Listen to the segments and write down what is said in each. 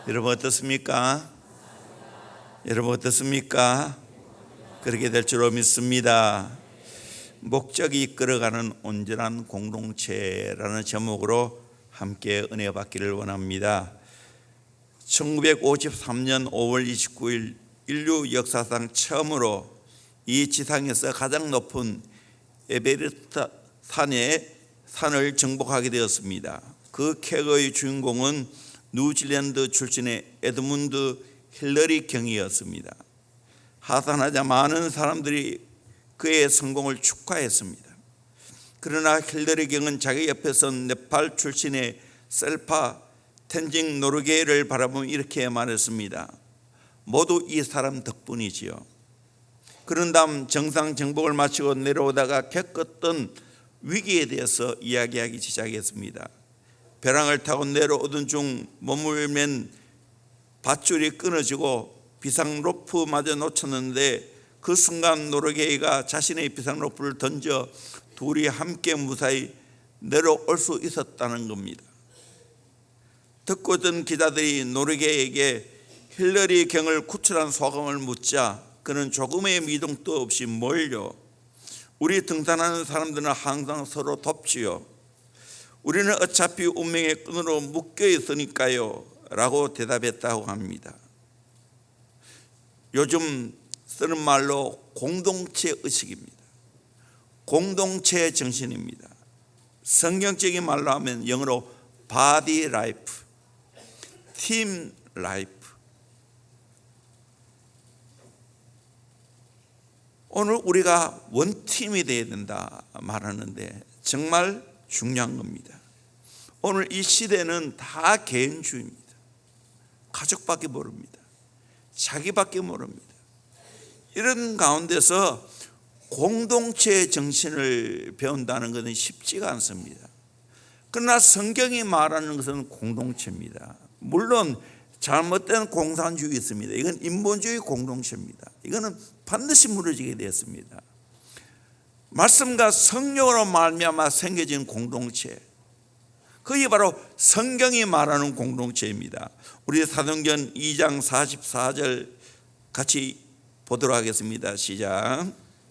여러분 어떻습니까? 여러분 어떻습니까? 그렇게 될 줄로 믿습니다. 목적이 이끌어가는 온전한 공동체라는 제목으로 함께 은혜 받기를 원합니다. 1953년 5월 29일 인류 역사상 처음으로 이 지상에서 가장 높은 에베레스트 산을 정복하게 되었습니다. 그 쾌거의 주인공은 뉴질랜드 출신의 에드문드 힐러리 경이었습니다. 하산하자 많은 사람들이 그의 성공을 축하했습니다. 그러나 힐러리 경은 자기 옆에 선 네팔 출신의 셀파 텐징 노르게를 바라보며 이렇게 말했습니다. 모두 이 사람 덕분이지요. 그런 다음 정상 정복을 마치고 내려오다가 겪었던 위기에 대해서 이야기하기 시작했습니다. 벼랑을 타고 내려오던 중 몸을 맨 밧줄이 끊어지고 비상 로프마저 놓쳤는데 그 순간 노르게이가 자신의 비상 로프를 던져 둘이 함께 무사히 내려올 수 있었다는 겁니다. 듣고 있던 기자들이 노르게이에게 힐러리 경을 구출한 소감을 묻자 그는 조금의 미동도 없이 뭘요? 우리 등산하는 사람들은 항상 서로 돕지요. 우리는 어차피 운명의 끈으로 묶여 있으니까요 라고 대답했다고 합니다. 요즘 쓰는 말로 공동체 의식입니다. 공동체 정신입니다. 성경적인 말로 하면 영어로 body life, team life. 오늘 우리가 원팀이 되어야 된다 말하는데 정말 중요한 겁니다. 오늘 이 시대는 다 개인주의입니다. 가족밖에 모릅니다. 자기밖에 모릅니다. 이런 가운데서 공동체 정신을 배운다는 것은 쉽지가 않습니다. 그러나 성경이 말하는 것은 공동체입니다. 물론 잘못된 공산주의 있습니다. 이건 인본주의 공동체입니다. 이거는 반드시 무너지게 되었습니다. 말씀과 성령으로 말미암아 생겨진 공동체, 그게 바로 성경이 말하는 공동체입니다. 우리 사도행전 2장 44절 같이 보도록 하겠습니다. 시작.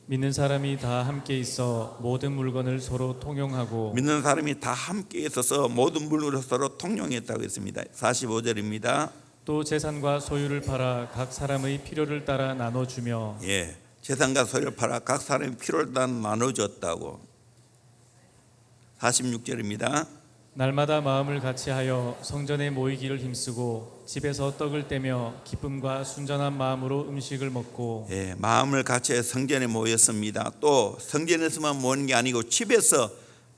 믿는 사람이 다 함께 있어 모든 물건을 서로 통용하고 믿는 사람이 다 함께 있어서 모든 물건을 서로 통용했다고 했습니다. 45절입니다. 또 재산과 소유를 팔아 각 사람의 필요를 따라 나눠주며 재산과 소유를 팔아 각 사람의 필요를 따라 나눠줬다고. 46절입니다. 날마다 마음을 같이하여 성전에 모이기를 힘쓰고 집에서 떡을 떼며 기쁨과 순전한 마음으로 음식을 먹고 마음을 같이해 성전에 모였습니다. 또 성전에서만 모이는 게 아니고 집에서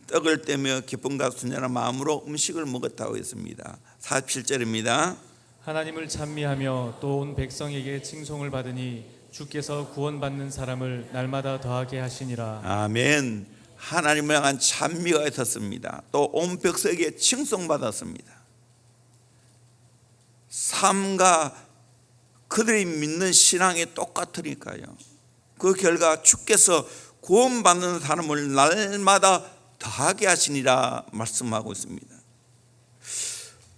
떡을 떼며 기쁨과 순전한 마음으로 음식을 먹었다고 했습니다. 47절입니다. 하나님을 찬미하며 또 온 백성에게 칭송을 받으니 주께서 구원받는 사람을 날마다 더하게 하시니라. 아멘. 하나님을 향한 찬미가 있었습니다. 또 온 백성에게 칭송받았습니다. 삶과 그들이 믿는 신앙이 똑같으니까요. 그 결과 주께서 구원받는 사람을 날마다 더하게 하시니라 말씀하고 있습니다.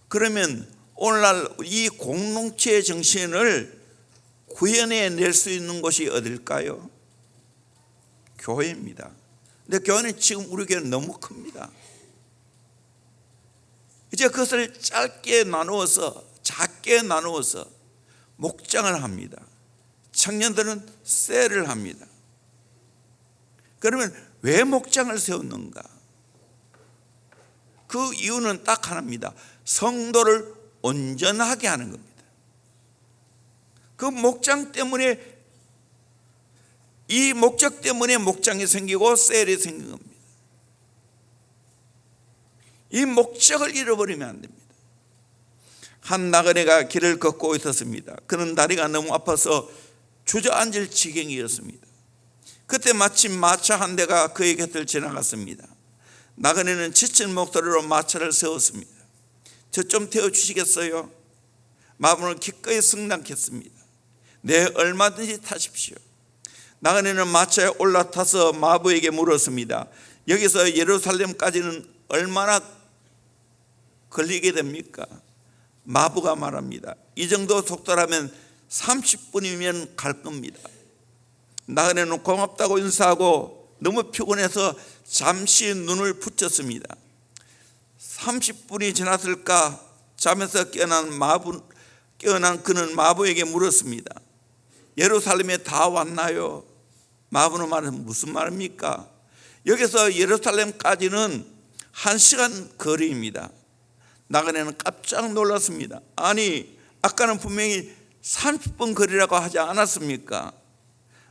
그러면 오늘날 이 공동체 정신을 구현해낼 수 있는 곳이 어딜까요? 교회입니다. 근데 교회는 지금 우리 교회는 너무 큽니다. 이제 그것을 짧게 나누어서 작게 나누어서 목장을 합니다. 청년들은 셀을 합니다. 그러면 왜 목장을 세웠는가? 그 이유는 딱 하나입니다. 성도를 온전하게 하는 겁니다. 그 목장 때문에, 이 목적 때문에 목장이 생기고 셀이 생긴 겁니다. 이 목적을 잃어버리면 안 됩니다. 한 나그네가 길을 걷고 있었습니다. 그는 다리가 너무 아파서 주저앉을 지경이었습니다. 그때 마침 마차 한 대가 그의 곁을 지나갔습니다. 나그네는 지친 목소리로 마차를 세웠습니다. 저 좀 태워주시겠어요? 마음을 기꺼이 승낙했습니다. 네, 얼마든지 타십시오. 나그네는 마차에 올라타서 마부에게 물었습니다. 여기서 예루살렘까지는 얼마나 걸리게 됩니까? 마부가 말합니다. 이 정도 속도라면 30분이면 갈 겁니다. 나그네는 고맙다고 인사하고 너무 피곤해서 잠시 눈을 붙였습니다. 30분이 지났을까 잠에서 깨어난 그는 마부에게 물었습니다. 예루살렘에 다 왔나요? 마부는 말은 무슨 말입니까? 여기서 예루살렘까지는 1시간 거리입니다. 나그네는 깜짝 놀랐습니다. 아니, 아까는 분명히 30분 거리라고 하지 않았습니까?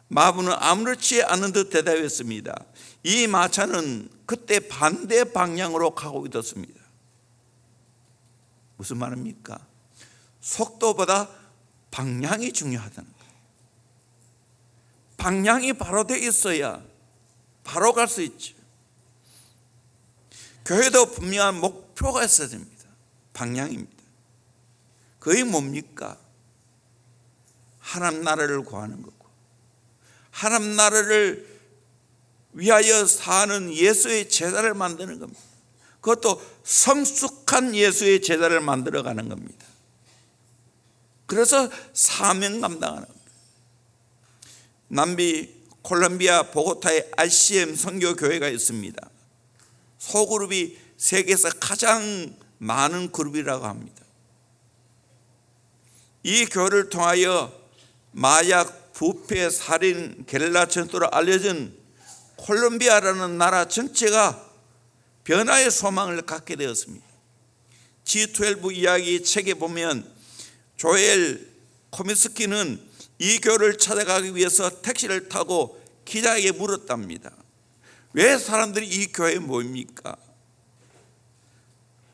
마부는 아무렇지 않은 듯 대답했습니다. 이 마차는 그때 반대 방향으로 가고 있었습니다. 무슨 말입니까? 속도보다 방향이 중요하다는 거예요. 방향이 바로 돼 있어야 바로 갈 수 있죠. 교회도 분명한 목표가 있어야 됩니다. 방향입니다. 그게 뭡니까? 하나님 나라를 구하는 거고, 하나님 나라를 위하여 사는 예수의 제자를 만드는 겁니다. 그것도 성숙한 예수의 제자를 만들어가는 겁니다. 그래서 사명 감당하는 겁니다. 남미 콜롬비아 보고타에 RCM 선교교회가 있습니다. 소그룹이 세계에서 가장 많은 그룹이라고 합니다. 이 교회를 통하여 마약, 부패, 살인, 게릴라 전투로 알려진 콜롬비아라는 나라 전체가 변화의 소망을 갖게 되었습니다. G12 이야기 책에 보면 조엘 코미스키는 이 교회를 찾아가기 위해서 택시를 타고 기자에게 물었답니다. 왜 사람들이 이 교회에 모입니까?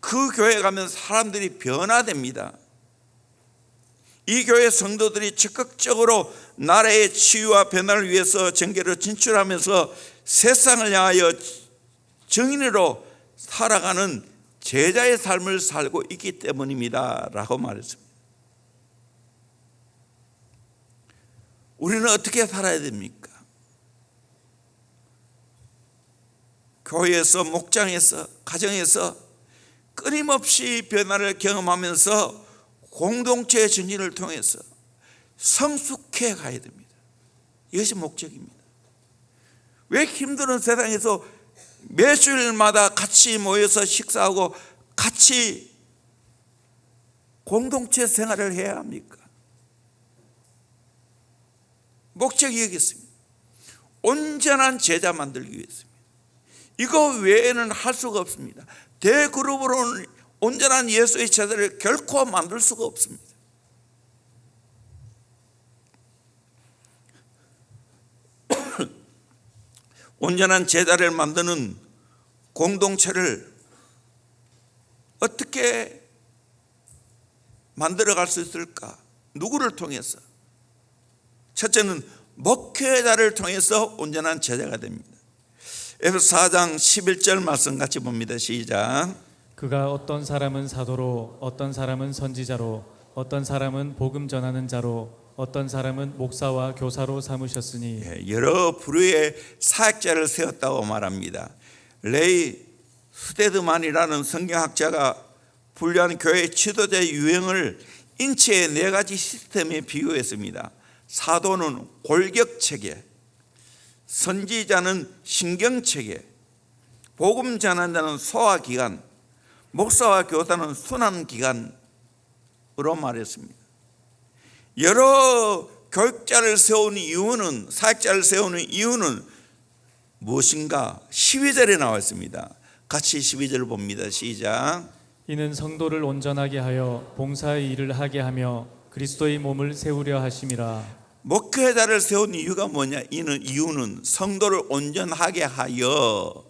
그 교회에 가면 사람들이 변화됩니다. 이 교회 성도들이 적극적으로 나라의 치유와 변화를 위해서 정계로 진출하면서 세상을 향하여 정인으로 살아가는 제자의 삶을 살고 있기 때문입니다 라고 말했습니다. 우리는 어떻게 살아야 됩니까? 교회에서, 목장에서, 가정에서 끊임없이 변화를 경험하면서 공동체의 전진을 통해서 성숙해 가야 됩니다. 이것이 목적입니다. 왜 힘든 세상에서 매주일마다 같이 모여서 식사하고 같이 공동체 생활을 해야 합니까? 목적이 여기 있습니다. 온전한 제자 만들기 위해서입니다. 이거 외에는 할 수가 없습니다. 대그룹으로는 온전한 예수의 제자를 결코 만들 수가 없습니다. 온전한 제자를 만드는 공동체를 어떻게 만들어갈 수 있을까? 누구를 통해서? 첫째는 목회자를 통해서 온전한 제자가 됩니다. 에베소 4장 11절 말씀 같이 봅니다. 시작. 그가 어떤 사람은 사도로, 어떤 사람은 선지자로, 어떤 사람은 복음 전하는 자로, 어떤 사람은 목사와 교사로 삼으셨으니, 여러 부류의 사역자를 세웠다고 말합니다. 레이 스테드만이라는 성경학자가 분류한 교회 지도자의 유형을 인체의 4가지 시스템에 비유했습니다. 사도는 골격체계, 선지자는 신경체계, 복음 전환자는 소화기관, 목사와 교사는 순환기관으로 말했습니다. 여러 교육자를 세우는 이유는, 사역자를 세우는 이유는 무엇인가? 12절에 나와 있습니다. 같이 12절 봅니다. 시작. 이는 성도를 온전하게 하여 봉사의 일을 하게 하며 그리스도의 몸을 세우려 하심이라. 목회자를 세운 이유가 뭐냐? 이유는 성도를 온전하게 하여,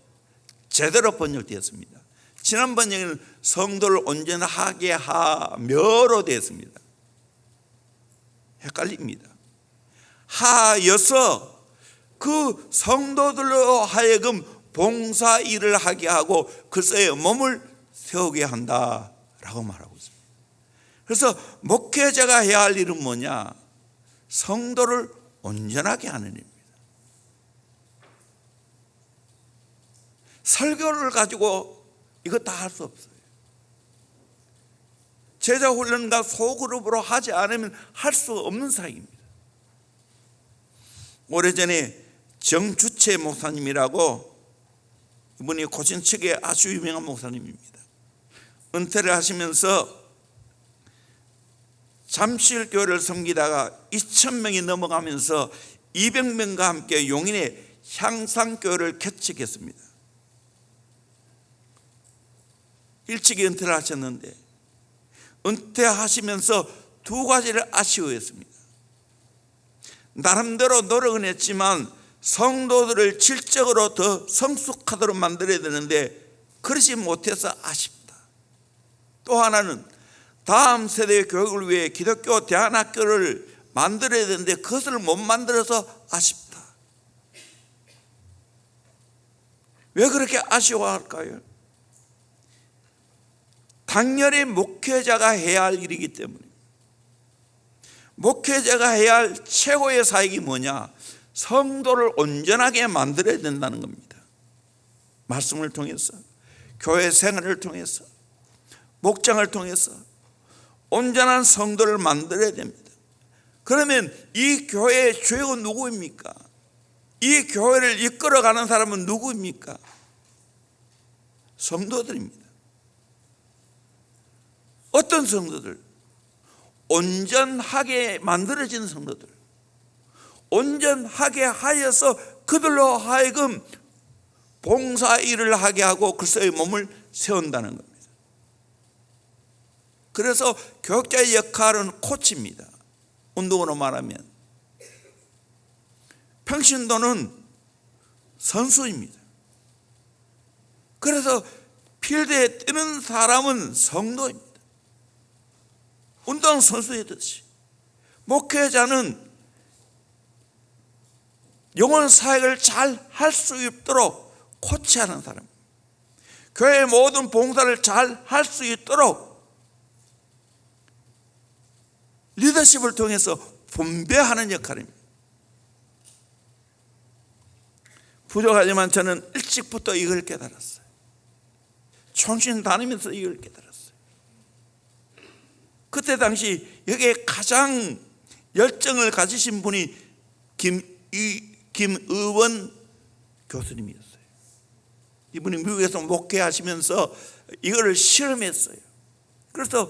제대로 번역되었습니다. 지난 번역에는 성도를 온전하게 하며로 되었습니다. 헷갈립니다. 하여서 그 성도들로 하여금 봉사 일을 하게 하고 그리스도의 몸을 세우게 한다라고 말하고 있습니다. 그래서 목회자가 해야 할 일은 뭐냐? 성도를 온전하게 하는 일입니다. 설교를 가지고 이거 다 할 수 없어요. 제자 훈련과 소그룹으로 하지 않으면 할 수 없는 사역입니다. 오래전에 정주채 목사님이라고, 이분이 고신 측에 아주 유명한 목사님입니다. 은퇴를 하시면서 잠실교회를 섬기다가 2,000명이 넘어가면서 200명과 함께 용인의 향상교회를 개척했습니다. 일찍이 은퇴를 하셨는데 은퇴하시면서 두 가지를 아쉬워했습니다. 나름대로 노력은 했지만 성도들을 질적으로 더 성숙하도록 만들어야 되는데 그러지 못해서 아쉽다. 또 하나는 다음 세대의 교육을 위해 기독교 대안학교를 만들어야 되는데 그것을 못 만들어서 아쉽다. 왜 그렇게 아쉬워할까요? 당연히 목회자가 해야 할 일이기 때문에. 목회자가 해야 할 최고의 사역이 뭐냐? 성도를 온전하게 만들어야 된다는 겁니다. 말씀을 통해서, 교회 생활을 통해서, 목장을 통해서 온전한 성도를 만들어야 됩니다. 그러면 이 교회의 주역은 누구입니까? 이 교회를 이끌어가는 사람은 누구입니까? 성도들입니다. 어떤 성도들? 온전하게 만들어진 성도들, 온전하게 하여서 그들로 하여금 봉사 일을 하게 하고 그리스도의 몸을 세운다는 겁니다. 그래서 교육자의 역할은 코치입니다. 운동으로 말하면 평신도는 선수입니다. 그래서 필드에 뛰는 사람은 성도입니다. 운동 선수이듯이 목회자는 영혼 사역을 잘 할 수 있도록 코치하는 사람, 교회의 모든 봉사를 잘 할 수 있도록 리더십을 통해서 분배하는 역할입니다. 부족하지만 저는 일찍부터 이걸 깨달았어요. 총신 다니면서 이걸 깨달았어요. 그때 당시 여기에 가장 열정을 가지신 분이 김의원 교수님이었어요. 이분이 미국에서 목회하시면서 이거를 실험했어요. 그래서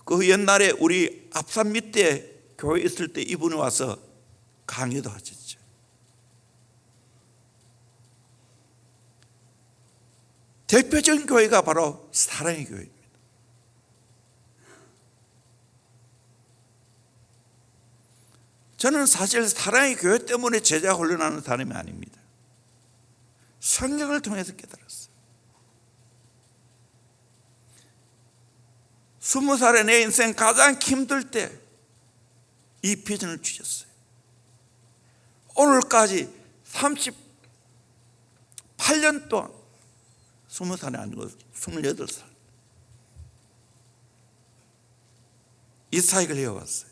그 옛날에 우리 앞산 밑에 교회 있을 때 이분이 와서 강의도 하셨죠. 대표적인 교회가 바로 사랑의 교회입니다. 저는 사실 사랑의 교회 때문에 제자 훈련하는 사람이 아닙니다. 성경을 통해서 깨달았어요. 20살에 내 인생 가장 힘들 때 이 비전을 주셨어요. 오늘까지 38년 동안, 20살이 아니고 28살 이 사역을 해왔어요.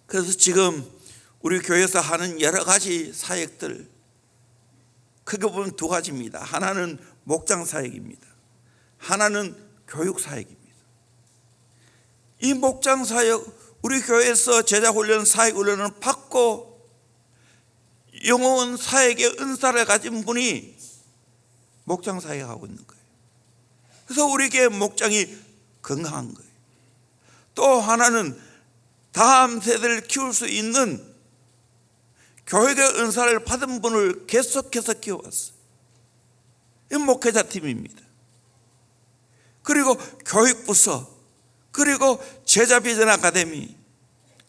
그래서 지금 우리 교회에서 하는 여러 가지 사역들 크게 보면 두 가지입니다. 하나는 목장 사역입니다. 하나는 교육 사역입니다. 이 목장 사역, 우리 교회에서 제자 훈련, 사역 훈련을 받고 영혼 사역의 은사를 가진 분이 목장 사역하고 있는 거예요. 그래서 우리 교회 목장이 건강한 거예요. 또 하나는 다음 세대를 키울 수 있는 교육의 은사를 받은 분을 계속해서 키워왔어요. 이 목회자 팀입니다. 그리고 교육부서, 그리고 제자비전 아카데미,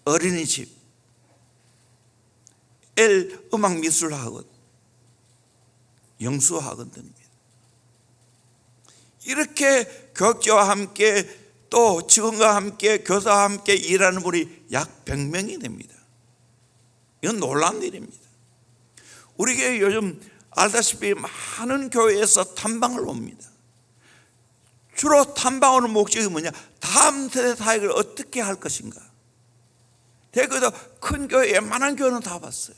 어린이집, L 음악미술학원, 영수학원 등입니다. 이렇게 교육자와 함께 또 직원과 함께 교사와 함께 일하는 분이 약 100명이 됩니다. 이건 놀라운 일입니다. 우리 교회 요즘 알다시피 많은 교회에서 탐방을 옵니다. 주로 탐방 오는 목적이 뭐냐? 다음 세대 사역을 어떻게 할 것인가. 대구에서 큰 교회, 웬만한 교회는 다 봤어요.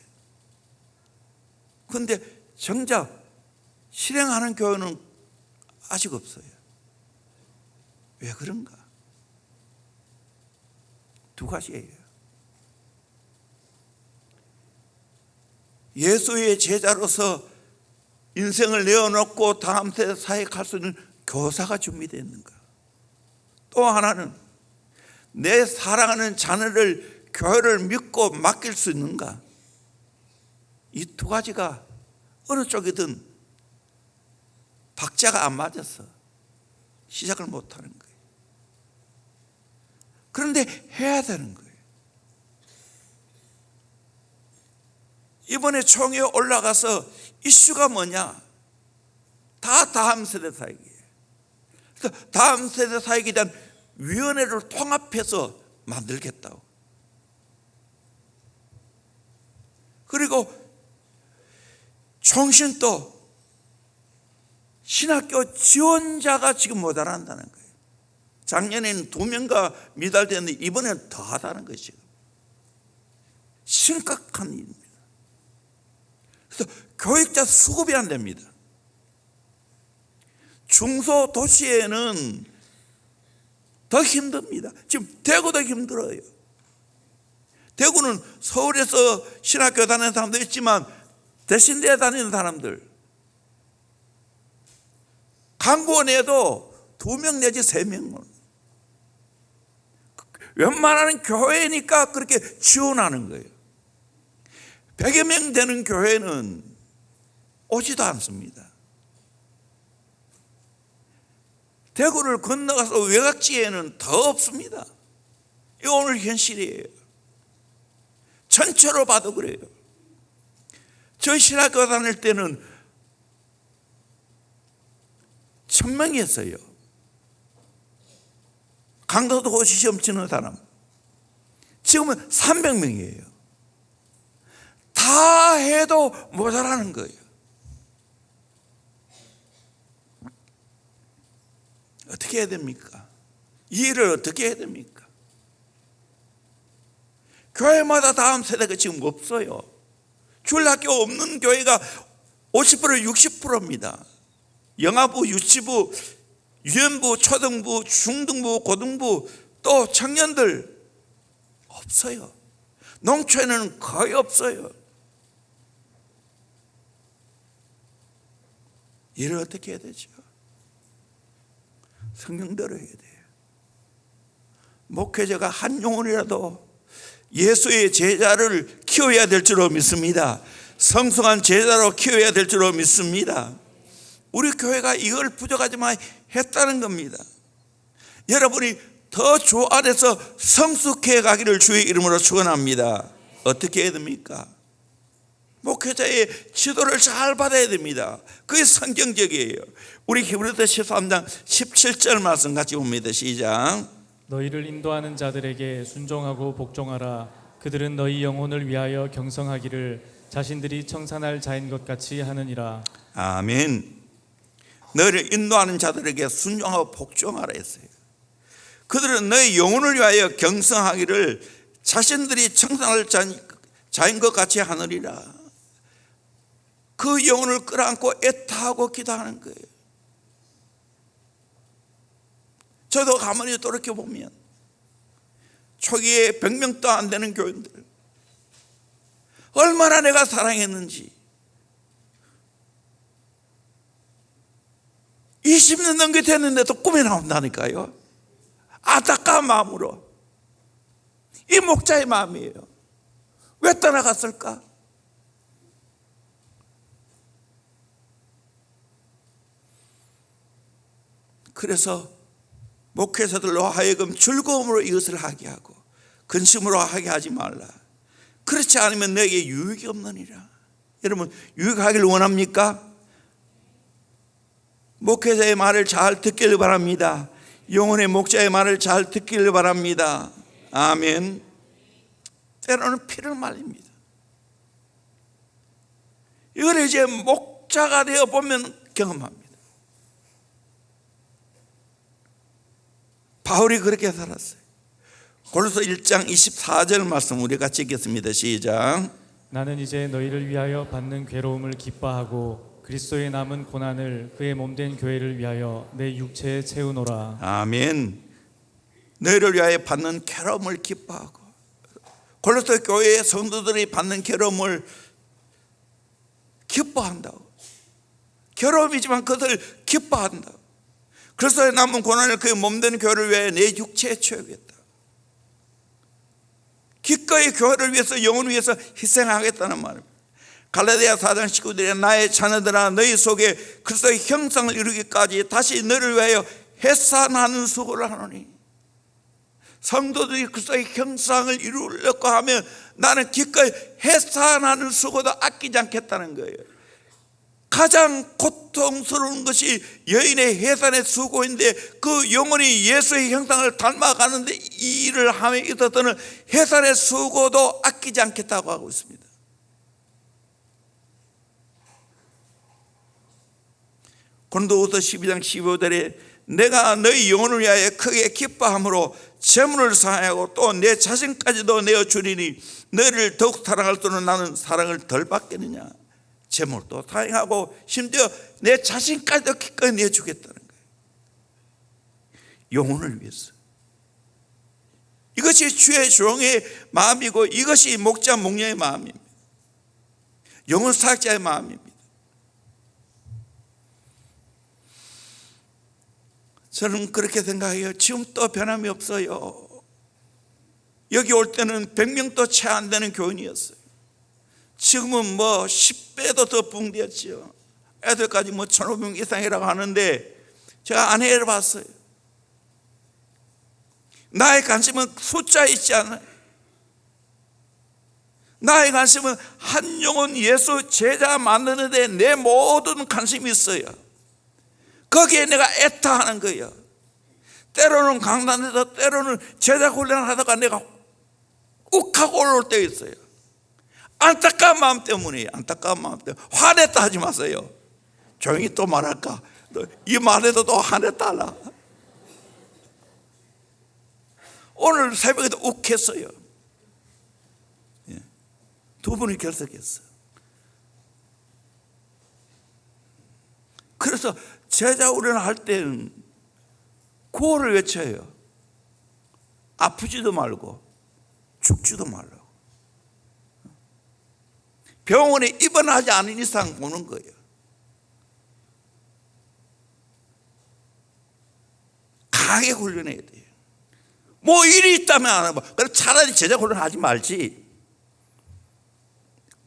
그런데 정작 실행하는 교회는 아직 없어요. 왜 그런가? 두 가지예요. 예수의 제자로서 인생을 내어놓고 다음 세대 사역할 수 있는 교사가 준비되어 있는가? 또 하나는 내 사랑하는 자녀를 교회를 믿고 맡길 수 있는가? 이 두 가지가 어느 쪽이든 박자가 안 맞아서 시작을 못하는 거예요. 그런데 해야 되는 거예요. 이번에 총회에 올라가서 이슈가 뭐냐? 다 다음 세대 사역이에요. 그래서 다음 세대 사역에 대한 위원회를 통합해서 만들겠다고. 그리고 총신도 신학교 지원자가 지금 모자란다는 거예요. 작년에는 2명가 미달됐는데 이번에는 더 하다는 거예요. 지금 심각한 일입니다. 그래서 교육자 수급이 안 됩니다. 중소도시에는 더 힘듭니다. 지금 대구도 힘들어요. 대구는 서울에서 신학교 다니는 사람도 있지만 대신대에 다니는 사람들, 강구원에도 2명 내지 3명, 웬만하는 교회니까 그렇게 지원하는 거예요. 100여 명 되는 교회는 오지도 않습니다. 대구를 건너가서 외곽지에는 더 없습니다. 이거 오늘 현실이에요. 전체로 봐도 그래요. 저희 신학교 다닐 때는 1000명이었어요. 강도도 시험 치는 사람. 지금은 300명이에요. 다 해도 모자라는 거예요. 어떻게 해야 됩니까? 이 일을 어떻게 해야 됩니까? 교회마다 다음 세대가 지금 없어요. 주일학교 없는 교회가 50% 60%입니다. 영아부, 유치부, 유연부, 초등부, 중등부, 고등부, 또 청년들 없어요. 농촌에는 거의 없어요. 일을 어떻게 해야 되죠? 성경대로 해야 돼요. 목회자가 한 영혼이라도 예수의 제자를 키워야 될 줄로 믿습니다. 성숙한 제자로 키워야 될 줄로 믿습니다. 우리 교회가 이걸 부족하지만 했다는 겁니다. 여러분이 더 주 안에서 성숙해 가기를 주의 이름으로 축원합니다. 어떻게 해야 됩니까? 목회자의 지도를 잘 받아야 됩니다. 그게 성경적이에요. 우리 히브리서 13장 17절 말씀 같이 봅니다. 시작. 너희를 인도하는 자들에게 순종하고 복종하라. 그들은 너희 영혼을 위하여 경성하기를 자신들이 청산할 자인 것 같이 하느니라. 아멘. 너희를 인도하는 자들에게 순종하고 복종하라 했어요. 그들은 너희 영혼을 위하여 경성하기를 자신들이 청산할 자인 것 같이 하느니라. 그 영혼을 끌어안고 애타하고 기도하는 거예요. 저도 가만히 돌이켜보면 초기에 100명도 안 되는 교인들 얼마나 내가 사랑했는지 20년 넘게 됐는데도 꿈이 나온다니까요. 안타까운 마음으로. 이 목자의 마음이에요. 왜 떠나갔을까? 그래서 목회자들로 하여금 즐거움으로 이것을 하게 하고 근심으로 하게 하지 말라. 그렇지 않으면 너에게 유익이 없느니라. 여러분, 유익하기를 원합니까? 목회자의 말을 잘 듣기를 바랍니다. 영혼의 목자의 말을 잘 듣기를 바랍니다. 아멘. 때로는 피를 말립니다. 이걸 이제 목자가 되어 보면 경험합니다. 바울이 그렇게 살았어요. 골로새 1장 24절 말씀 우리 같이 읽겠습니다. 시작. 나는 이제 너희를 위하여 받는 괴로움을 기뻐하고 그리스도의 남은 고난을 그의 몸된 교회를 위하여 내 육체에 채우노라. 아멘. 너희를 위하여 받는 괴로움을 기뻐하고, 골로새 교회의 성도들이 받는 괴로움을 기뻐한다고. 괴로움이지만 그것을 기뻐한다고. 그리스도의 남은 고난을 그의 몸된 교회를 위하여 내 육체에 채우겠다. 기꺼이 교회를 위해서, 영혼을 위해서 희생하겠다는 말입니다. 갈라디아 4장 19절에 나의 자녀들아 너희 속에 그리스도의 형상을 이루기까지 다시 너를 위하여 해산하는 수고를 하노니. 성도들이 그리스도의 형상을 이루려고 하면 나는 기꺼이 해산하는 수고도 아끼지 않겠다는 거예요. 가장 고통스러운 것이 여인의 해산의 수고인데, 그 영혼이 예수의 형상을 닮아가는데 이 일을 함에 있어서는 해산의 수고도 아끼지 않겠다고 하고 있습니다. 고린도후서 12장 15절에 내가 너희 영혼을 위하여 크게 기뻐함으로 재물을 사하고 또 내 자신까지도 내어주리니 너희를 더욱 사랑할 때는 나는 사랑을 덜 받겠느냐. 재물도 사용하고 심지어 내 자신까지도 기꺼이 내주겠다는 거예요. 영혼을 위해서. 이것이 주의 종의 마음이고 이것이 목자 목녀의 마음입니다. 영혼 사역자의 마음입니다. 저는 그렇게 생각해요. 지금 또 변함이 없어요. 여기 올 때는 100명도 채 안 되는 교인이었어요. 지금은 뭐 10배도 더 붕대었지요. 애들까지 뭐 1,500명 이상이라고 하는데 제가 안 해봤어요. 나의 관심은 숫자에 있지 않아요. 나의 관심은 한 영혼 예수 제자 만드는 데 내 모든 관심이 있어요. 거기에 내가 애타하는 거예요. 때로는 강단에서, 때로는 제자 훈련을 하다가 내가 욱하고 올라올 때 있어요. 안타까운 마음 때문이에요. 안타까운 마음 때문에. 화냈다 하지 마세요. 조용히 또 말할까? 이 말에도 또 화냈다 하라. 오늘 새벽에도 욱했어요. 두 분이 결석했어요. 그래서 제자 훈련을 할 때는 구호를 외쳐요. 아프지도 말고 죽지도 말라고. 병원에 입원하지 않은 이상 오는 거예요. 강하게 훈련해야 돼요. 뭐 일이 있다면 안 해봐. 그럼 차라리 제자 훈련하지 말지.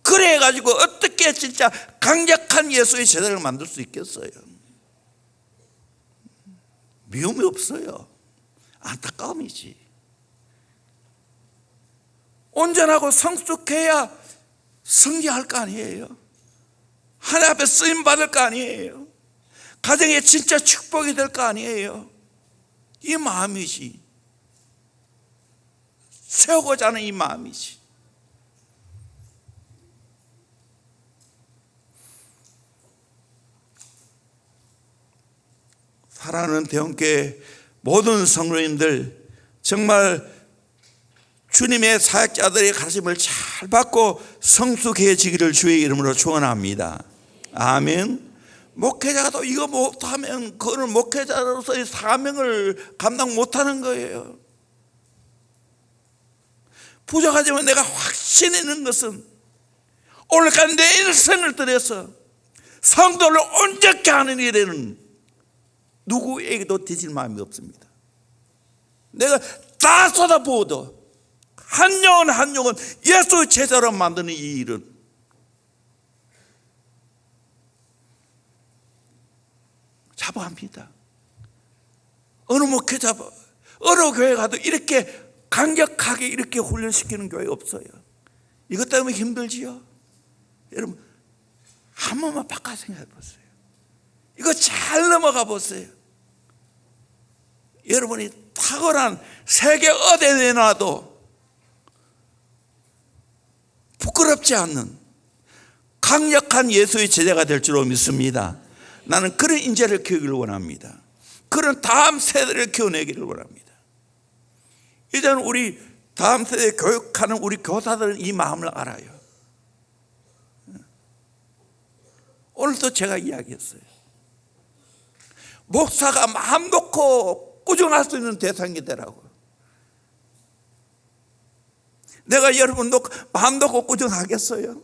그래가지고 어떻게 진짜 강력한 예수의 제자를 만들 수 있겠어요? 미움이 없어요. 안타까움이지. 온전하고 성숙해야 승리할 거 아니에요. 하나님 앞에 쓰임 받을 거 아니에요. 가정에 진짜 축복이 될 거 아니에요. 이 마음이지. 세우고자 하는 이 마음이지. 사랑하는 대형교회 모든 성도님들, 정말 주님의 사역자들의 가르침을 잘 받고 성숙해지기를 주의 이름으로 축원합니다. 아멘. 목회자가 또 이거 못하면 그거는 목회자로서의 사명을 감당 못하는 거예요. 부족하지만 내가 확신 있는 것은 오늘까지 내 일생을 들여서 성도를 온전케 하는 일에는 누구에게도 뒤질 마음이 없습니다. 내가 다 쏟아부어도 한 영혼 한 영혼 예수의 제자로 만드는 이 일은 자부합니다. 어느 목회자, 어느 교회 가도 이렇게 강력하게 이렇게 훈련시키는 교회 없어요. 이것 때문에 힘들지요? 여러분 한 번만 바꿔 생각해 보세요. 이거 잘 넘어가 보세요. 여러분이 탁월한 세계 어디에 내놔도 부끄럽지 않는 강력한 예수의 제자가 될 줄로 믿습니다. 나는 그런 인재를 키우기를 원합니다. 그런 다음 세대를 키워내기를 원합니다. 이제는 우리 다음 세대 교육하는 우리 교사들은 이 마음을 알아요. 오늘도 제가 이야기했어요. 목사가 마음 놓고 꾸중할 수 있는 대상이 되라고. 내가 여러분 마음 놓고 꾸중하겠어요?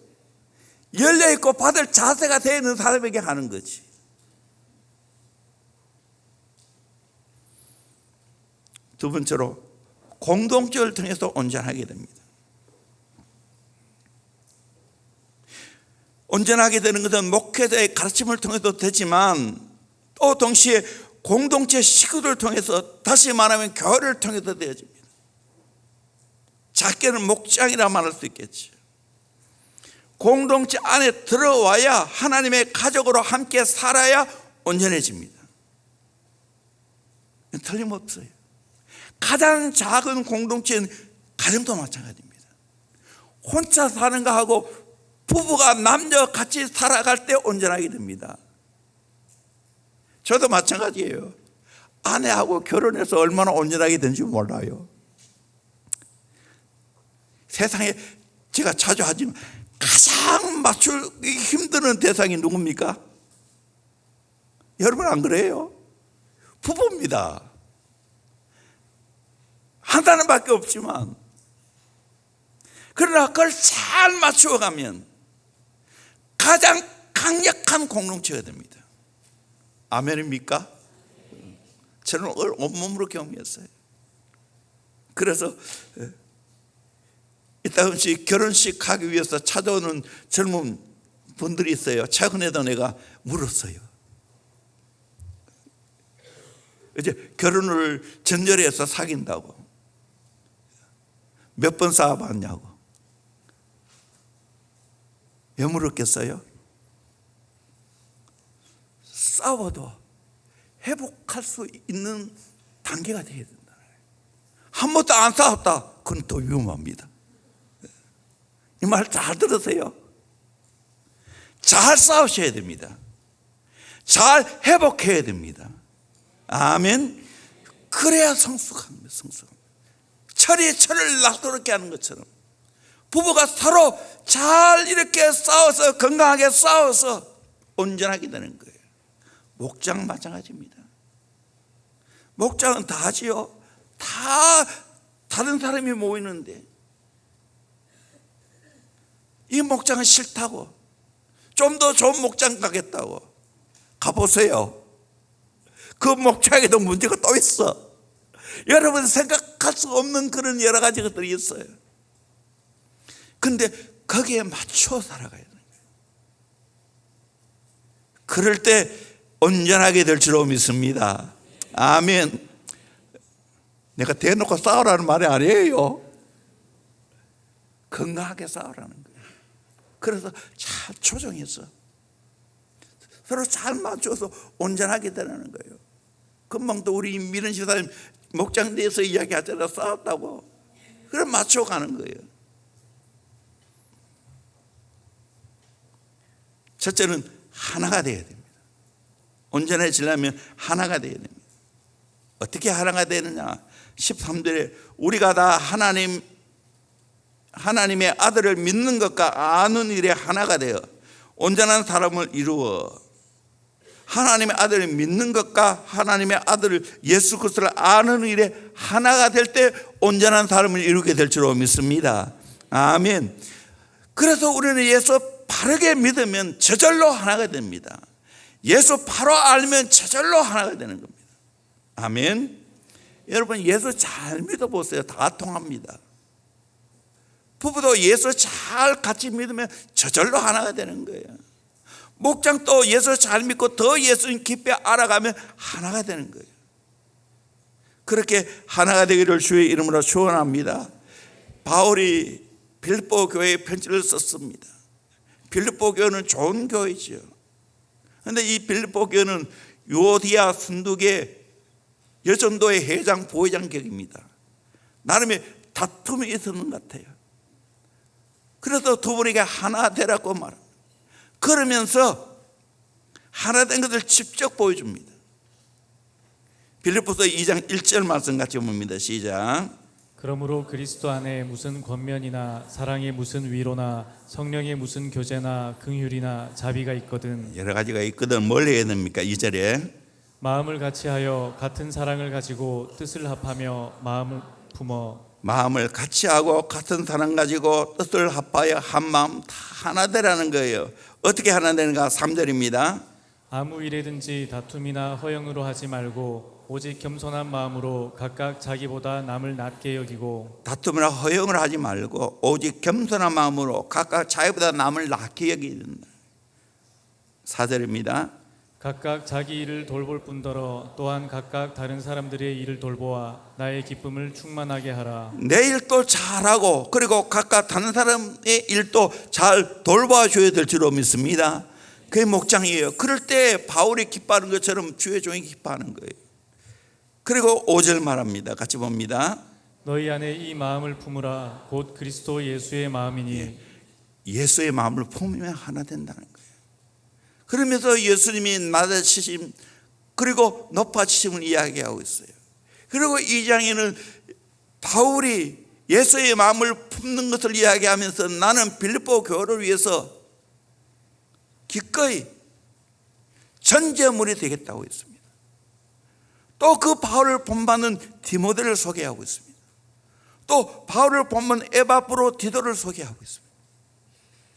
열려있고 받을 자세가 되어 있는 사람에게 하는 거지. 두 번째로 공동체를 통해서 온전하게 됩니다. 온전하게 되는 것은 목회자의 가르침을 통해서도 되지만 또 동시에 공동체 식구를 통해서, 다시 말하면 교회를 통해서 되어집니다. 작게는 목장이라 말할 수 있겠죠. 공동체 안에 들어와야 하나님의 가족으로 함께 살아야 온전해집니다. 틀림없어요. 가장 작은 공동체는 가정도 마찬가지입니다. 혼자 사는 거하고 부부가 남녀 같이 살아갈 때 온전하게 됩니다. 저도 마찬가지예요. 아내하고 결혼해서 얼마나 온전하게 된지 몰라요. 세상에 제가 자주 하지만 가장 맞추기 힘드는 대상이 누굽니까? 여러분 안 그래요? 부부입니다. 하나는 밖에 없지만, 그러나 그걸 잘 맞추어가면 가장 강력한 공동체가 됩니다. 아멘입니까? 저는 온몸으로 경험했어요. 그래서 이따금씩 결혼식 가기 위해서 찾아오는 젊은 분들이 있어요. 최근에도 내가 물었어요. 이제 결혼을 전제해서 사귄다고. 몇 번 싸워봤냐고. 왜 물었겠어요? 싸워도 회복할 수 있는 단계가 되어야 된다. 한 번도 안 싸웠다. 그건 또 위험합니다. 이 말 잘 들으세요. 잘 싸우셔야 됩니다. 잘 회복해야 됩니다. 아멘. 그래야 성숙합니다. 성숙합니다. 철이 철을 낙도롭게 하는 것처럼 부부가 서로 잘 이렇게 싸워서, 건강하게 싸워서 온전하게 되는 거예요. 목장 마찬가지입니다. 목장은 다 하지요. 다 다른 사람이 모이는데 이 목장은 싫다고, 좀 더 좋은 목장 가겠다고 가보세요. 그 목장에도 문제가 또 있어. 여러분 생각할 수 없는 그런 여러 가지 것들이 있어요. 근데 거기에 맞춰 살아가야 돼요. 그럴 때 온전하게 될 줄로 믿습니다. 아멘. 내가 대놓고 싸우라는 말이 아니에요. 건강하게 싸우라는 거예요. 그래서 잘 조정해서 서로 잘 맞춰서 온전하게 되라는 거예요. 금방 또 우리 미른 집사님 목장대에서 이야기하자라 싸웠다고. 그럼 맞춰가는 거예요. 첫째는 하나가 되어야 됩니다. 온전해지려면 하나가 되어야 됩니다. 어떻게 하나가 되느냐? 13절에 우리가 다 하나님의 아들을 믿는 것과 아는 일에 하나가 되어 온전한 사람을 이루어, 하나님의 아들을 믿는 것과 하나님의 아들을 예수 그리스도를 아는 일에 하나가 될 때 온전한 사람을 이루게 될 줄로 믿습니다. 아멘. 그래서 우리는 예수 바르게 믿으면 저절로 하나가 됩니다. 예수 바로 알면 저절로 하나가 되는 겁니다. 아멘. 여러분 예수 잘 믿어보세요. 다 통합니다. 부부도 예수 잘 같이 믿으면 저절로 하나가 되는 거예요. 목장도 예수 잘 믿고 더 예수님 깊이 알아가면 하나가 되는 거예요. 그렇게 하나가 되기를 주의 이름으로 축원합니다. 바울이 빌립보 교회에 편지를 썼습니다. 빌립보 교회는 좋은 교회죠. 그런데 이 빌립보 교회는 유오디아 순두계 여전도의 회장 부회장 격입니다. 나름의 다툼이 있었는 것 같아요. 그래서 두 분에게 하나 되라고 말합니다. 그러면서 하나 된 것을 직접 보여줍니다. 빌립보서 2장 1절 말씀 같이 봅니다. 시작. 그러므로 그리스도 안에 무슨 권면이나 사랑의 무슨 위로나 성령의 무슨 교제나 긍휼이나 자비가 있거든 여러 가지가 있거든. 뭘 해야 됩니까? 2절에 마음을 같이하여 같은 사랑을 가지고 뜻을 합하며 마음을 품어 마음을 같이 하고 같은 사랑 가지고 뜻을 합하여 한 마음 다 하나 되라는 거예요. 어떻게 하나 되는가? 3절입니다. 아무 일에든지 다툼이나 허영으로 하지 말고 오직 겸손한 마음으로 각각 자기보다 남을 낮게 여기고 다툼이나 허영을 하지 말고 오직 겸손한 마음으로 각각 자기보다 남을 낮게 여기야 된다. 4절입니다. 각각 자기 일을 돌볼 뿐더러 또한 각각 다른 사람들의 일을 돌보아 나의 기쁨을 충만하게 하라. 내 일도 잘하고 그리고 각각 다른 사람의 일도 잘 돌봐줘야 될 줄로 믿습니다. 그게 목장이에요. 그럴 때 바울이 기뻐하는 것처럼 주의 종이 기뻐하는 거예요. 그리고 5절 말합니다. 같이 봅니다. 너희 안에 이 마음을 품으라. 곧 그리스도 예수의 마음이니 예수의 마음을 품으면 하나 된다는 거예요. 그러면서 예수님이 낮아지심 그리고 높아지심을 이야기하고 있어요. 그리고 이 장에는 바울이 예수의 마음을 품는 것을 이야기하면서 나는 빌립보 교회를 위해서 기꺼이 전제물이 되겠다고 했습니다. 또 그 바울을 본받는 디모데를 소개하고 있습니다. 또 바울을 본받는 에바브로디도를 소개하고 있습니다.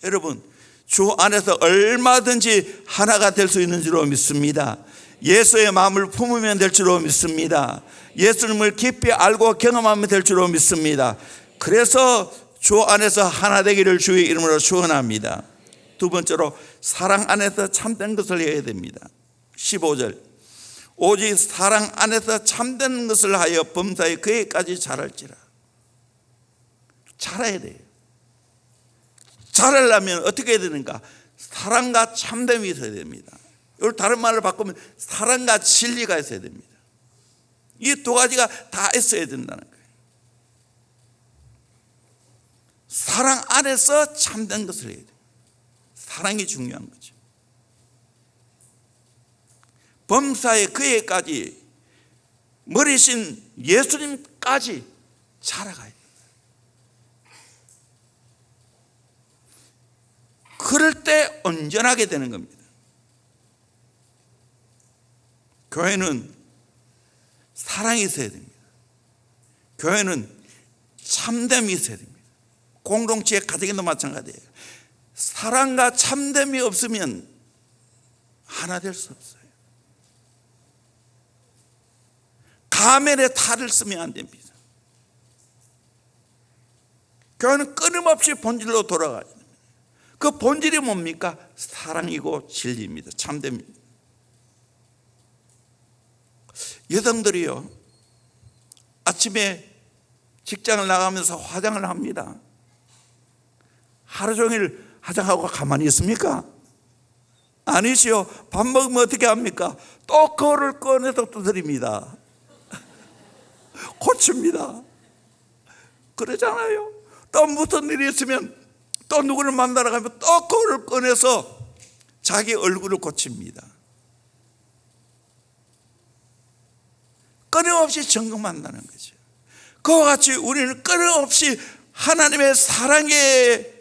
여러분, 주 안에서 얼마든지 하나가 될 수 있는 줄로 믿습니다. 예수의 마음을 품으면 될 줄로 믿습니다. 예수님을 깊이 알고 경험하면 될 줄로 믿습니다. 그래서 주 안에서 하나 되기를 주의 이름으로 축원합니다. 두 번째로 사랑 안에서 참된 것을 해야 됩니다. 15절 오직 사랑 안에서 참된 것을 하여 범사에 그에까지 자랄지라. 자라야 돼요. 자라려면 어떻게 해야 되는가? 사랑과 참됨이 있어야 됩니다. 이걸 다른 말을 바꾸면 사랑과 진리가 있어야 됩니다. 이 두 가지가 다 있어야 된다는 거예요. 사랑 안에서 참된 것을 해야 돼요. 사랑이 중요한 거죠. 범사에 그에까지 머리신 예수님까지 자라가야 돼요. 그럴 때 온전하게 되는 겁니다. 교회는 사랑이 있어야 됩니다. 교회는 참됨이 있어야 됩니다. 공동체의 가정에도 마찬가지예요. 사랑과 참됨이 없으면 하나 될 수 없어요. 가면에 탈을 쓰면 안 됩니다. 교회는 끊임없이 본질로 돌아가야 됩니다. 그 본질이 뭡니까? 사랑이고 진리입니다. 참됨입니다. 여성들이요, 아침에 직장을 나가면서 화장을 합니다. 하루 종일 화장하고 가만히 있습니까? 아니지요. 밥 먹으면 어떻게 합니까? 또 그거를 꺼내서 두드립니다. 고칩니다. 그러잖아요. 또 무슨 일이 있으면 또 누구를 만나러 가면 또 그거를 꺼내서 자기 얼굴을 고칩니다. 끊임없이 점검한다는 거죠. 그와 같이 우리는 끊임없이 하나님의 사랑의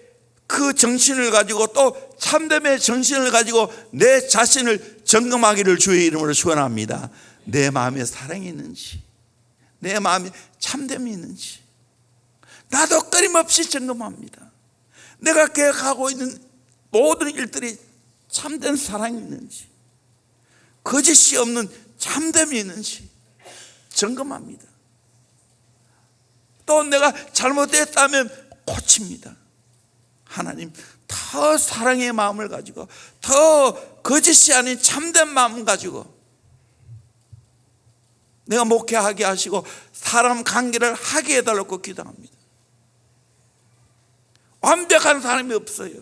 그 정신을 가지고 또 참됨의 정신을 가지고 내 자신을 점검하기를 주의 이름으로 축원합니다. 내 마음에 사랑이 있는지, 내 마음에 참됨이 있는지 나도 끊임없이 점검합니다. 내가 계획하고 있는 모든 일들이 참된 사랑이 있는지, 거짓이 없는 참됨이 있는지 점검합니다. 또 내가 잘못했다면 고칩니다. 하나님, 더 사랑의 마음을 가지고 더 거짓이 아닌 참된 마음 가지고 내가 목회하게 하시고 사람 관계를 하게 해달라고 기도합니다. 완벽한 사람이 없어요.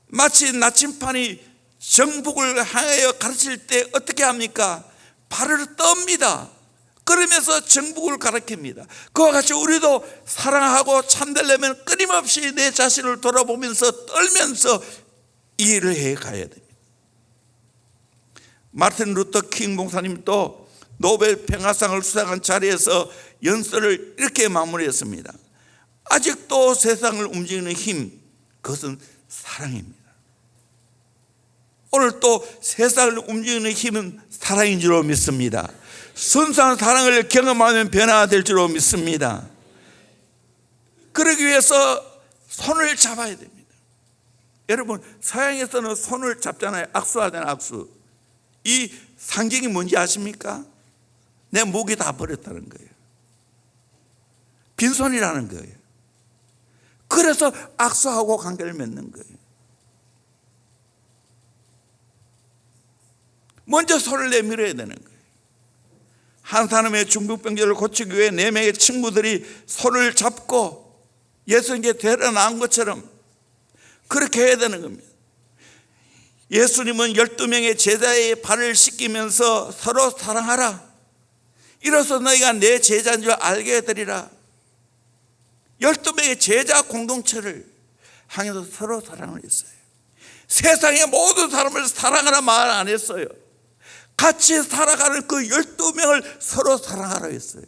마치 나침판이 정북을 향하여 가르칠 때 어떻게 합니까? 발을 떱니다. 그러면서 정북을 가르칩니다. 그와 같이 우리도 사랑하고 참되려면 끊임없이 내 자신을 돌아보면서 떨면서 이 일을 해가야 됩니다. 마틴 루터 킹 목사님도 노벨 평화상을 수상한 자리에서 연설을 이렇게 마무리했습니다. 아직도 세상을 움직이는 힘, 그것은 사랑입니다. 오늘 또 세상을 움직이는 힘은 사랑인 줄로 믿습니다. 순수한 사랑을 경험하면 변화가 될 줄로 믿습니다. 그러기 위해서 손을 잡아야 됩니다. 여러분, 서양에서는 손을 잡잖아요. 악수하잖아요. 악수. 이 상징이 뭔지 아십니까? 내 목이 다 버렸다는 거예요. 빈손이라는 거예요. 그래서 악수하고 관계를 맺는 거예요. 먼저 손을 내밀어야 되는 거예요. 한 사람의 중풍병자를 고치기 위해 4명의 친구들이 손을 잡고 예수님께 데려나온 것처럼 그렇게 해야 되는 겁니다. 예수님은 12명의 제자의 발을 씻기면서 서로 사랑하라. 이로써 너희가 내 제자인 줄 알게 해드리라. 12명의 제자 공동체를 향해서 서로 사랑을 했어요. 세상의 모든 사람을 사랑하라 말 안 했어요. 같이 살아가는 그 12명을 서로 사랑하라 했어요.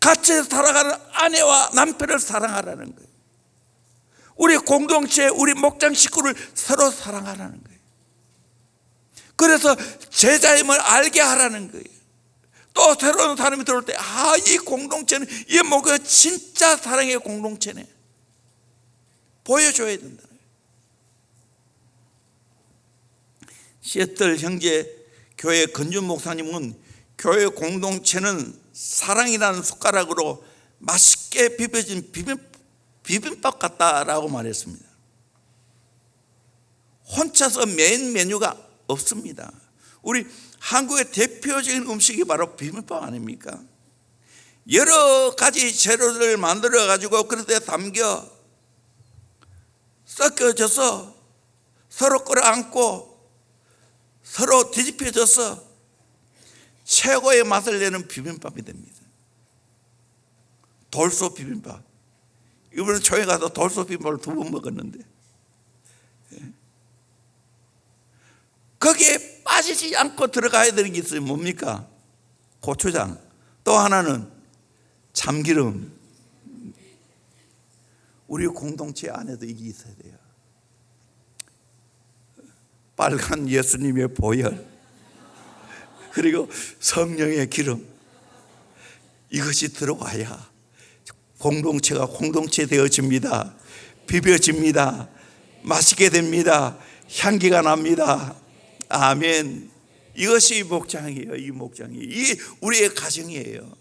같이 살아가는 아내와 남편을 사랑하라는 거예요. 우리 공동체, 우리 목장 식구를 서로 사랑하라는 거예요. 그래서 제자임을 알게 하라는 거예요. 또 새로운 사람이 들어올 때, 이 공동체는, 이 목은 진짜 사랑의 공동체네, 보여줘야 된다. 시애틀 형제 교회 건준 목사님은 교회 공동체는 사랑이라는 숟가락으로 맛있게 비벼진 비빔밥 같다라고 말했습니다. 혼자서 메인 메뉴가 없습니다. 우리 한국의 대표적인 음식이 바로 비빔밥 아닙니까? 여러 가지 재료를 만들어 가지고 그릇에 담겨 섞여져서 서로 끌어안고 서로 뒤집혀져서 최고의 맛을 내는 비빔밥이 됩니다. 돌솥 비빔밥. 이번에 교회 가서 돌솥 비빔밥을 2번 먹었는데, 거기에 빠지지 않고 들어가야 되는 게 있어요. 뭡니까? 고추장. 또 하나는 참기름. 우리 공동체 안에도 이게 있어야 돼요. 빨간 예수님의 보혈, 그리고 성령의 기름, 이것이 들어와야 공동체가 공동체 되어집니다. 비벼집니다. 맛있게 됩니다. 향기가 납니다. 아멘. 이것이 목장이에요. 이 목장이, 이 우리의 가정이에요.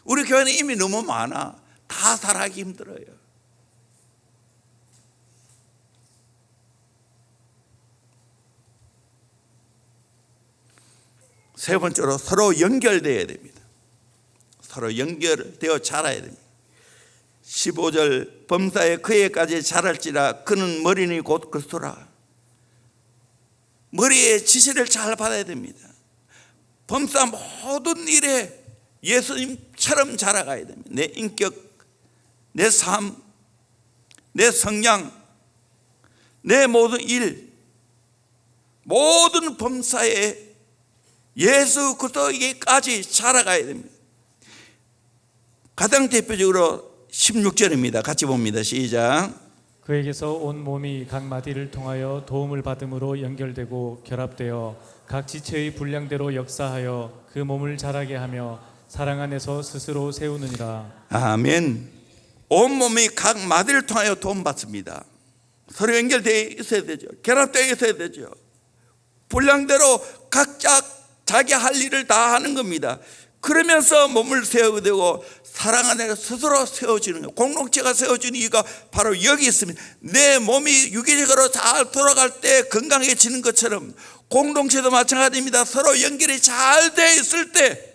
우리 교회는 이미 너무 많아. 다 살아가기 힘들어요. 세 번째로 서로 연결되어야 됩니다. 서로 연결되어 자라야 됩니다. 15절, 범사에 그에까지 자랄지라 그는 머리니 곧 그리스도라. 머리의 지시를 잘 받아야 됩니다. 범사 모든 일에 예수님처럼 자라가야 됩니다. 내 인격, 내 삶, 내 성향, 내 모든 일, 모든 범사에 예수 그리스도에게까지 자라가야 됩니다. 가장 대표적으로 16절입니다. 같이 봅니다. 시작. 그에게서 온 몸이 각 마디를 통하여 도움을 받음으로 연결되고 결합되어 각 지체의 분량대로 역사하여 그 몸을 자라게 하며 사랑 안에서 스스로 세우느니라. 아멘. 온 몸이 각 마디를 통하여 도움받습니다. 서로 연결되어 있어야 되죠. 결합되어 있어야 되죠. 분량대로 각자 자기 할 일을 다 하는 겁니다. 그러면서 몸을 세우게 되고 사랑 안에 스스로 세워지는 거예요. 공동체가 세워지는 이유가 바로 여기 있습니다. 내 몸이 유기적으로 잘 돌아갈 때 건강해지는 것처럼 공동체도 마찬가지입니다. 서로 연결이 잘 돼 있을 때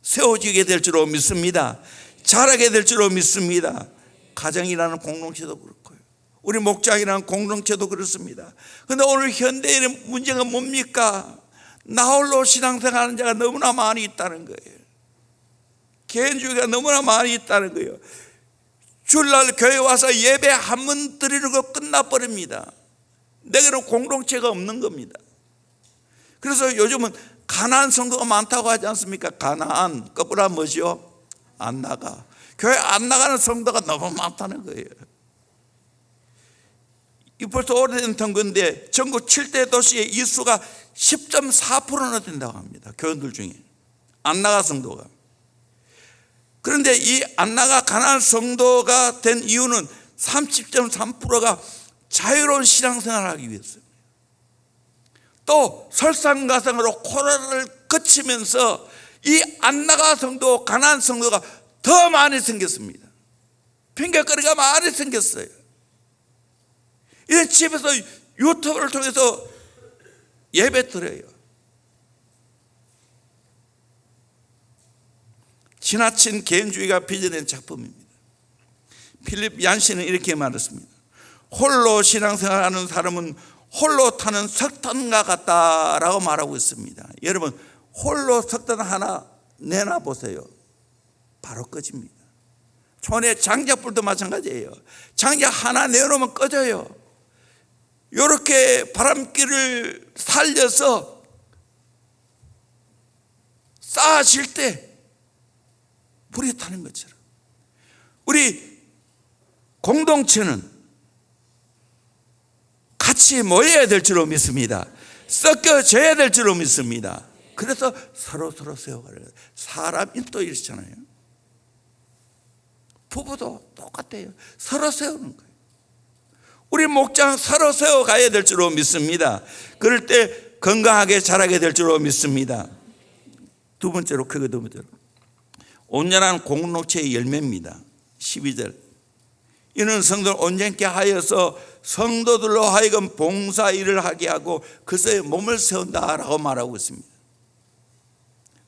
세워지게 될 줄로 믿습니다. 자라게 될 줄로 믿습니다. 가정이라는 공동체도 그렇고요. 우리 목장이라는 공동체도 그렇습니다. 그런데 오늘 현대인의 문제가 뭡니까? 나홀로 신앙생활하는 자가 너무나 많이 있다는 거예요. 개인주의가 너무나 많이 있다는 거예요. 주일날 교회 와서 예배 한 번 드리는 거 끝나버립니다. 내게는 공동체가 없는 겁니다. 그래서 요즘은 가난한 성도가 많다고 하지 않습니까? 가난한 거꾸로 뭐죠? 안 나가. 교회 안 나가는 성도가 너무 많다는 거예요. 이 벌써 오래된 통계인데 전국 7대 도시의 이수가 10.4%나 된다고 합니다. 교인들 중에 안 나가 성도가. 그런데 이 안 나가 가난한 성도가 된 이유는 30.3%가 자유로운 신앙생활을 하기 위해서, 또 설상가상으로 코로나를 거치면서 이 안 나가 성도, 가난한 성도가 더 많이 생겼습니다. 핑계거리가 많이 생겼어요. 이런 집에서 유튜브를 통해서 예배 드려요. 지나친 개인주의가 빚어낸 작품입니다. 필립 얀시는 이렇게 말했습니다. 홀로 신앙생활하는 사람은 홀로 타는 석탄과 같다라고 말하고 있습니다. 여러분, 홀로 석탄 하나 내놔보세요. 바로 꺼집니다. 촌에 장작불도 마찬가지예요. 장작 하나 내놓으면 꺼져요. 이렇게 바람길을 살려서 쌓아질 때 불이 타는 것처럼 우리 공동체는 같이 모여야 될 줄로 믿습니다. 섞여져야 될 줄로 믿습니다. 그래서 서로 세워가려. 사람이 또 이렇잖아요. 부부도 똑같아요. 서로 세우는 거예요. 우리 목장 서로 세워가야 될 줄로 믿습니다. 그럴 때 건강하게 자라게 될 줄로 믿습니다. 두 번째로, 크게 두 번째로, 온전한 공동체의 열매입니다. 12절. 이는 성도를 온전케 하여서 성도들로 하여금 봉사 일을 하게 하고 그리스도의 몸을 세운다라고 말하고 있습니다.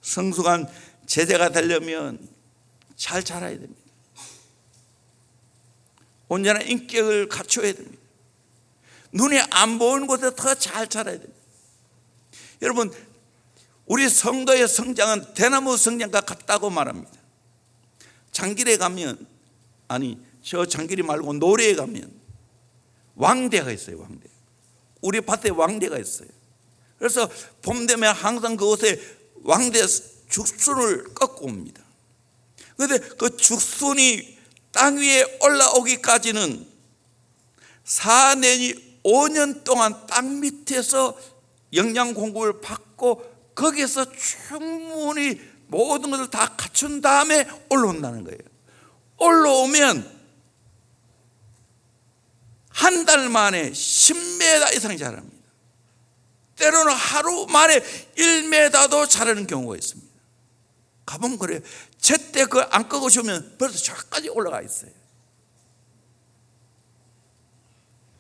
성숙한 제자가 되려면 잘 자라야 됩니다. 온전한 인격을 갖춰야 됩니다. 눈에 안 보이는 곳에 더 잘 자라야 됩니다. 여러분, 우리 성도의 성장은 대나무 성장과 같다고 말합니다. 장길에 가면, 아니 저 장길이 말고 노래에 가면 왕대가 있어요. 왕대. 우리 밭에 왕대가 있어요. 그래서 봄 되면 항상 그곳에 왕대 죽순을 꺾고 옵니다. 그런데 그 죽순이 땅 위에 올라오기까지는 4년이 5년 동안 땅 밑에서 영양 공급을 받고 거기에서 충분히 모든 것을 다 갖춘 다음에 올라온다는 거예요. 올라오면 한 달 만에 10m 이상 자랍니다. 때로는 하루 만에 1m도 자라는 경우가 있습니다. 가보면 그래요. 제때 그걸 안 꺾으시면 벌써 저까지 올라가 있어요.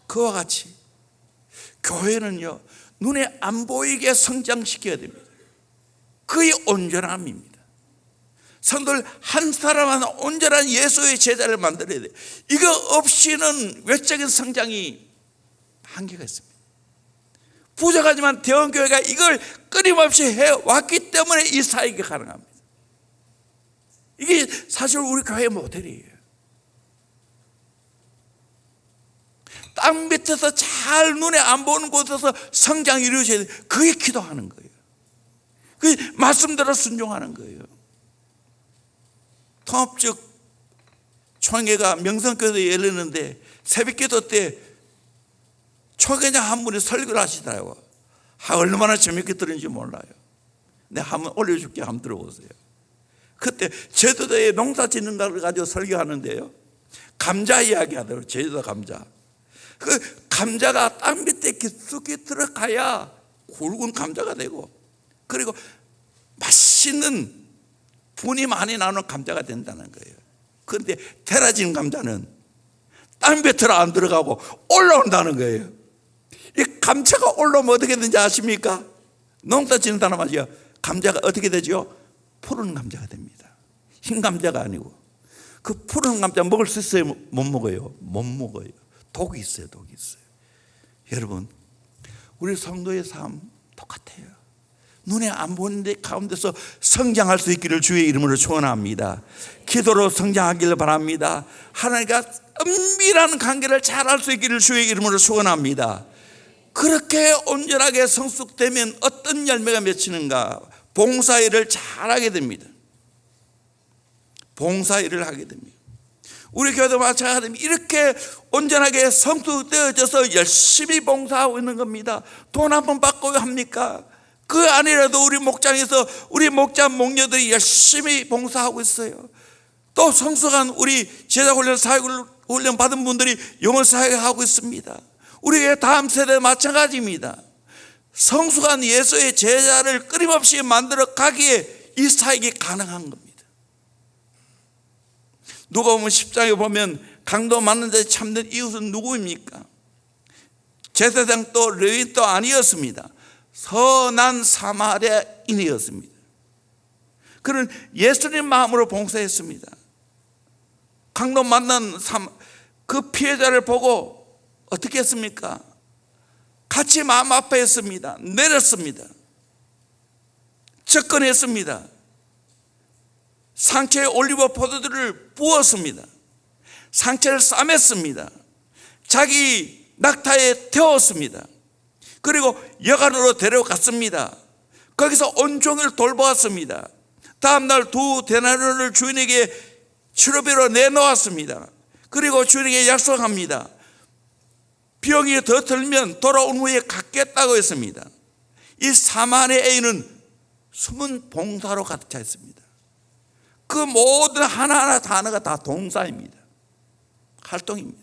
그와 같이 교회는요, 눈에 안 보이게 성장시켜야 됩니다. 그게 온전함입니다. 성도들 한 사람 하나 온전한 예수의 제자를 만들어야 돼요. 이거 없이는 외적인 성장이 한계가 있습니다. 부족하지만 대원교회가 이걸 끊임없이 해왔기 때문에 이 사역이 가능합니다. 이게 사실 우리 교회의 모델이에요. 땅 밑에서 잘 눈에 안 보는 곳에서 성장이 이루어져야 돼요. 그게 기도하는 거예요. 그게 말씀대로 순종하는 거예요. 통합적 총회가 명성교회에 열리는데 새벽기도 때 총회장 한 분이 설교를 하시더라고요. 얼마나 재밌게 들었는지 몰라요. 내가 한번 올려줄게. 한번 들어보세요. 그때 제주도에 농사 짓는 걸 가지고 설교하는데요, 감자 이야기 하더라고요. 제주도 감자. 그 감자가 땅 밑에 깊숙이 들어가야 굵은 감자가 되고, 그리고 맛있는 분이 많이 나오는 감자가 된다는 거예요. 그런데 테라진 감자는 땅 밑으로 안 들어가고 올라온다는 거예요. 이 감자가 올라오면 어떻게 되는지 아십니까? 농사 짓는 사람 아시죠? 감자가 어떻게 되죠? 푸른 감자가 됩니다. 흰 감자가 아니고. 그 푸른 감자 먹을 수 있어요? 못 먹어요? 못 먹어요. 독이 있어요. 독이 있어요. 여러분, 우리 성도의 삶 똑같아요. 눈에 안 보이는 가운데서 성장할 수 있기를 주의 이름으로 축원합니다. 기도로 성장하기를 바랍니다. 하나님과 은밀한 관계를 잘 할 수 있기를 주의 이름으로 축원합니다. 그렇게 온전하게 성숙되면 어떤 열매가 맺히는가? 봉사일을 잘하게 됩니다. 봉사일을 하게 됩니다. 우리 교회도 마찬가지입니다. 이렇게 온전하게 성숙되어져서 열심히 봉사하고 있는 겁니다. 돈 한 번 받고 합니까? 그 안이라도 우리 목장에서 우리 목자 목녀들이 열심히 봉사하고 있어요. 또 성숙한 우리 제자훈련 사역훈련 받은 분들이 영어 사역하고 있습니다. 우리의 다음 세대 마찬가지입니다. 성숙한 예수의 제자를 끊임없이 만들어 가기에 이 사역이 가능한 겁니다. 누가복음 10장에 보면 강도 맞는 데 참된 이웃은 누구입니까? 제사장도 레위인도 아니었습니다. 선한 사마리아인이었습니다. 그는 예수님 마음으로 봉사했습니다. 강도 만난 그 피해자를 보고 어떻게 했습니까? 같이 마음 아파했습니다. 내렸습니다. 접근했습니다. 상처에 올리브 포도주를 부었습니다. 상처를 싸맸습니다. 자기 낙타에 태웠습니다. 그리고 여관으로 데려갔습니다. 거기서 온종일 돌보았습니다. 다음날 2데나리온을 주인에게 치료비로 내놓았습니다. 그리고 주인에게 약속합니다. 병이 더 들면 돌아온 후에 갚겠다고 했습니다. 이 사마리아인은 숨은 봉사로 가득 차 있습니다. 그 모든 하나하나 단어가 다 동사입니다. 활동입니다.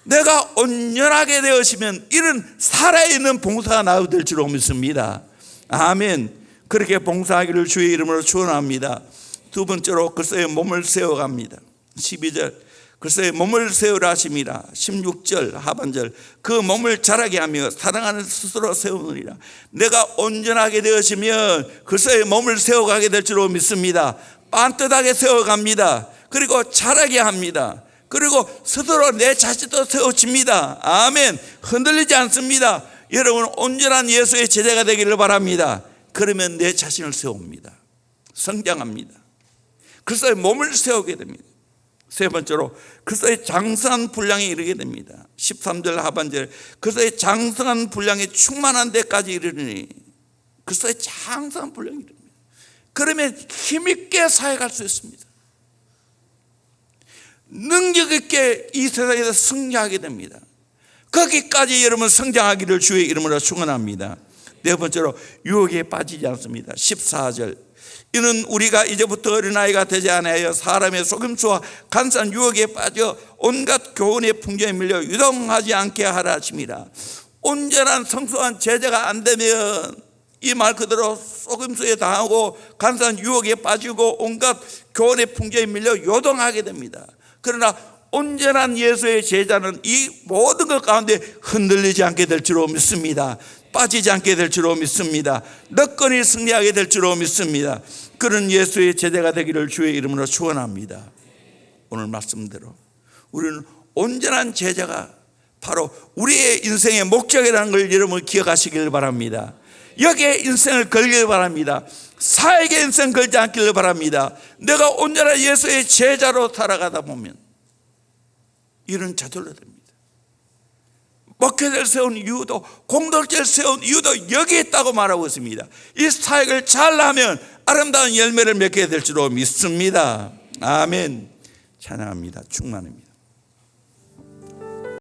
내가 온전하게 되어지면 이런 살아있는 봉사가 나오게 될 줄 믿습니다. 아멘. 그렇게 봉사하기를 주의 이름으로 축원합니다. 두 번째로 글쎄 몸을 세워갑니다. 12절 글쎄 몸을 세우라 하십니다. 16절 하반절 그 몸을 자라게 하며 사랑하는 스스로 세우느니라. 내가 온전하게 되어지면 글쎄 몸을 세워가게 될 줄 믿습니다. 빤듯하게 세워갑니다. 그리고 자라게 합니다. 그리고 스스로 내 자신도 세워집니다. 아멘. 흔들리지 않습니다. 여러분 온전한 예수의 제자가 되기를 바랍니다. 그러면 내 자신을 세웁니다. 성장합니다. 글쎄 몸을 세우게 됩니다. 세 번째로 그리스도의 장성한 분량에 이르게 됩니다. 13절 하반절 그리스도의 장성한 분량에 충만한 데까지 이르니 그리스도의 장성한 분량에 이릅니다. 그러면 힘있게 사역할 수 있습니다. 능력 있게 이 세상에서 승리하게 됩니다. 거기까지 여러분 성장하기를 주의 이름으로 축원합니다. 네 번째로 유혹에 빠지지 않습니다. 14절 이는 우리가 이제부터 어린아이가 되지 않아요 사람의 속임수와 간사한 유혹에 빠져 온갖 교훈의 풍조에 밀려 유동하지 않게 하라 하십니다. 온전한 성숙한 제자가 안 되면 이 말 그대로 속임수에 당하고 간사한 유혹에 빠지고 온갖 교훈의 풍조에 밀려 요동하게 됩니다. 그러나 온전한 예수의 제자는 이 모든 것 가운데 흔들리지 않게 될 줄로 믿습니다. 빠지지 않게 될 줄로 믿습니다. 너끈히 승리하게 될 줄로 믿습니다. 그런 예수의 제자가 되기를 주의 이름으로 축원합니다. 오늘 말씀대로 우리는 온전한 제자가 바로 우리의 인생의 목적이라는 걸 여러분 기억하시길 바랍니다. 여기에 인생을 걸길 바랍니다. 사역의 인생 걸지 않기를 바랍니다. 내가 온전한 예수의 제자로 살아가다 보면 이런 저절로 됩니다. 목회를 세운 이유도 공동체를 세운 이유도 여기에 있다고 말하고 있습니다. 이 사역을 잘하면 아름다운 열매를 맺게 될 줄로 믿습니다. 아멘. 찬양합니다. 충만합니다.